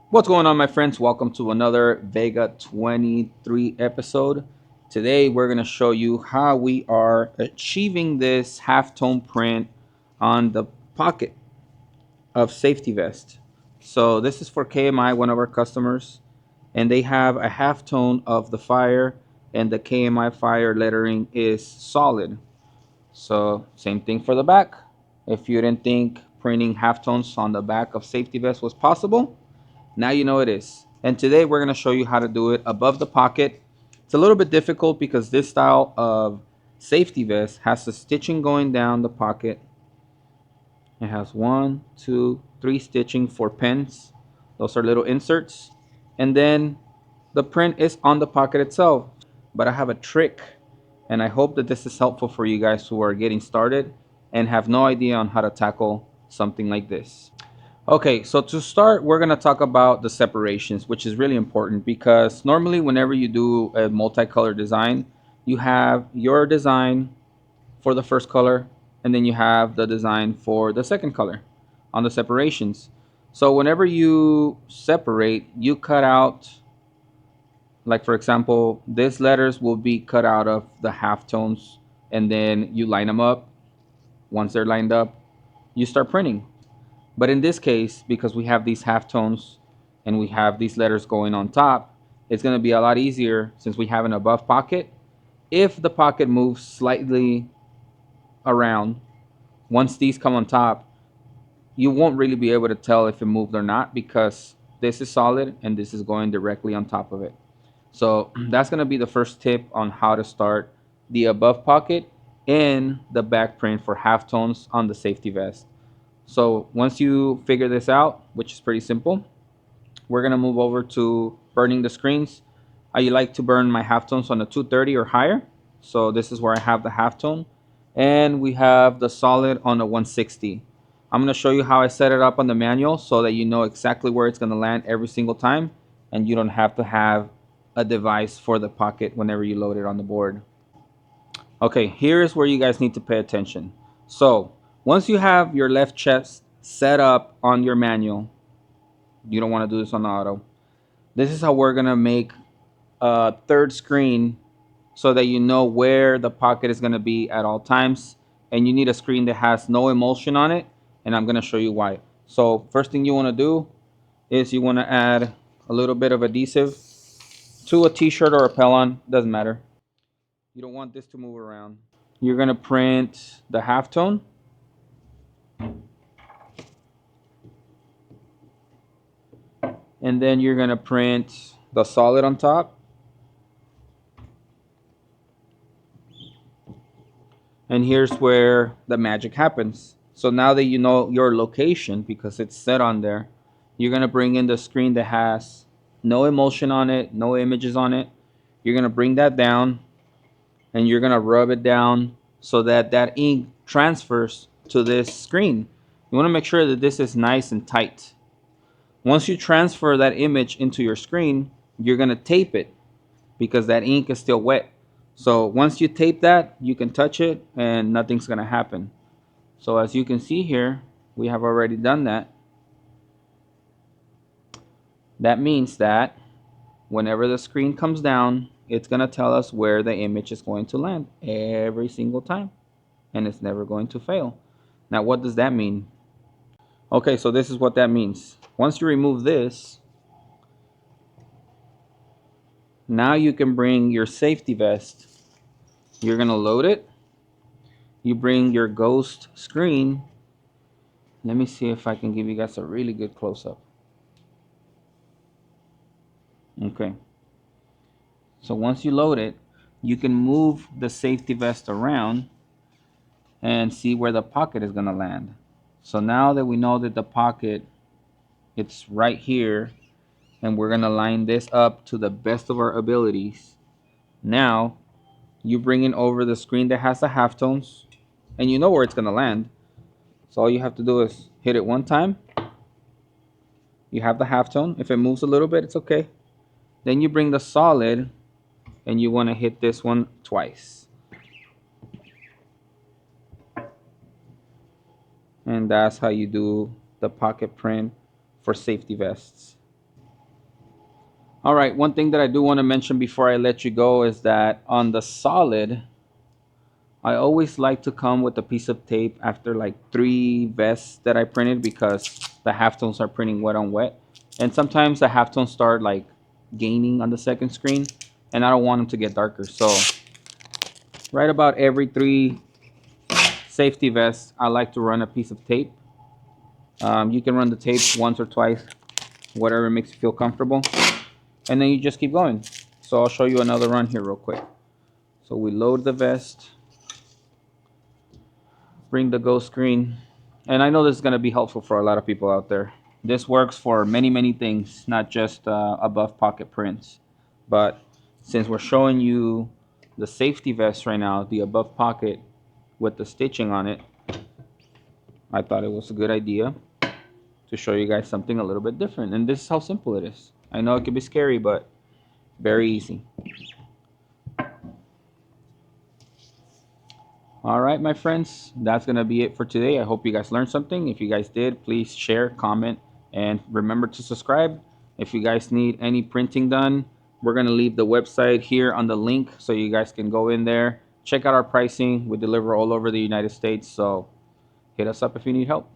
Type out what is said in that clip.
What's going on, my friends? Welcome to another Vega 23 episode. Today, we're going to show you how we are achieving this halftone print on the pocket of safety vest. So this is for KMI, one of our customers, and they have a halftone of the fire, and the KMI fire lettering is solid. So same thing for the back. If you didn't think printing halftones on the back of safety vest was possible, now you know it is. And today we're going to show you how to do it above the pocket. It's a little bit difficult because this style of safety vest has the stitching going down the pocket. It has one, two, three stitching for pins. Those are little inserts. And then the print is on the pocket itself. But I have a trick, and I hope that this is helpful for you guys who are getting started and have no idea on how to tackle something like this. Okay, so to start, we're going to talk about the separations, which is really important because normally whenever you do a multicolor design, you have your design for the first color, and then you have the design for the second color on the separations. So whenever you separate, you cut out, like for example, these letters will be cut out of the halftones, and then you line them up. Once they're lined up, you start printing. But in this case, because we have these halftones and we have these letters going on top, it's going to be a lot easier since we have an above pocket. If the pocket moves slightly around, once these come on top, you won't really be able to tell if it moved or not because this is solid and this is going directly on top of it. So that's going to be the first tip on how to start the above pocket and the back print for halftones on the safety vest. So once you figure this out, which is pretty simple, we're gonna move over to burning the screens. I like to burn my halftones on a 230 or higher. So this is where I have the halftone. And we have the solid on a 160. I'm gonna show you how I set it up on the manual so that you know exactly where it's gonna land every single time and you don't have to have a device for the pocket whenever you load it on the board. Okay, here's where you guys need to pay attention. So once you have your left chest set up on your manual, you don't want to do this on the auto. This is how we're gonna make a third screen so that you know where the pocket is gonna be at all times. And you need a screen that has no emulsion on it, and I'm gonna show you why. So first thing you wanna do is you wanna add a little bit of adhesive to a t-shirt or a Pellon, doesn't matter. You don't want this to move around. You're gonna print the halftone, and then you're gonna print the solid on top. And here's where the magic happens. So now that you know your location because it's set on there, you're gonna bring in the screen that has no emulsion on it, no images on it. You're gonna bring that down and you're gonna rub it down so that that ink transfers to this screen. You wanna make sure that this is nice and tight. Once you transfer that image into your screen, you're gonna tape it because that ink is still wet. So once you tape that, you can touch it and nothing's gonna happen. So as you can see here, we have already done that. That means that whenever the screen comes down, it's gonna tell us where the image is going to land every single time, and it's never going to fail. Now, what does that mean? Okay, so this is what that means. Once you remove this, now you can bring your safety vest. You're gonna load it. You bring your ghost screen. Let me see if I can give you guys a really good close-up. Okay. So once you load it, you can move the safety vest around and see where the pocket is gonna land. So now that we know that the pocket, it's right here, and we're gonna line this up to the best of our abilities. Now, you bring it over the screen that has the halftones, and you know where it's gonna land. So all you have to do is hit it one time. You have the halftone. If it moves a little bit, it's okay. Then you bring the solid, and you wanna hit this one twice. And that's how you do the pocket print for safety vests. All right, one thing that I do want to mention before I let you go is that on the solid, I always like to come with a piece of tape after like 3 vests that I printed because the halftones are printing wet on wet. And sometimes the halftones start like gaining on the second screen and I don't want them to get darker. So right about every 3 safety vests, I like to run a piece of tape. You can run the tape once or twice, whatever makes you feel comfortable. And then you just keep going. So I'll show you another run here real quick. So we load the vest, bring the go screen, and I know this is going to be helpful for a lot of people out there. This works for many things, not just above pocket prints. But since we're showing you the safety vest right now, the above pocket with the stitching on it, I thought it was a good idea to show you guys something a little bit different. And this is how simple it is. I know it can be scary, but very easy. All right, my friends, that's going to be it for today. I hope you guys learned something. If you guys did, please share, comment, and remember to subscribe. If you guys need any printing done, we're going to leave the website here on the link so you guys can go in there, check out our pricing. We deliver all over the United States, so hit us up if you need help.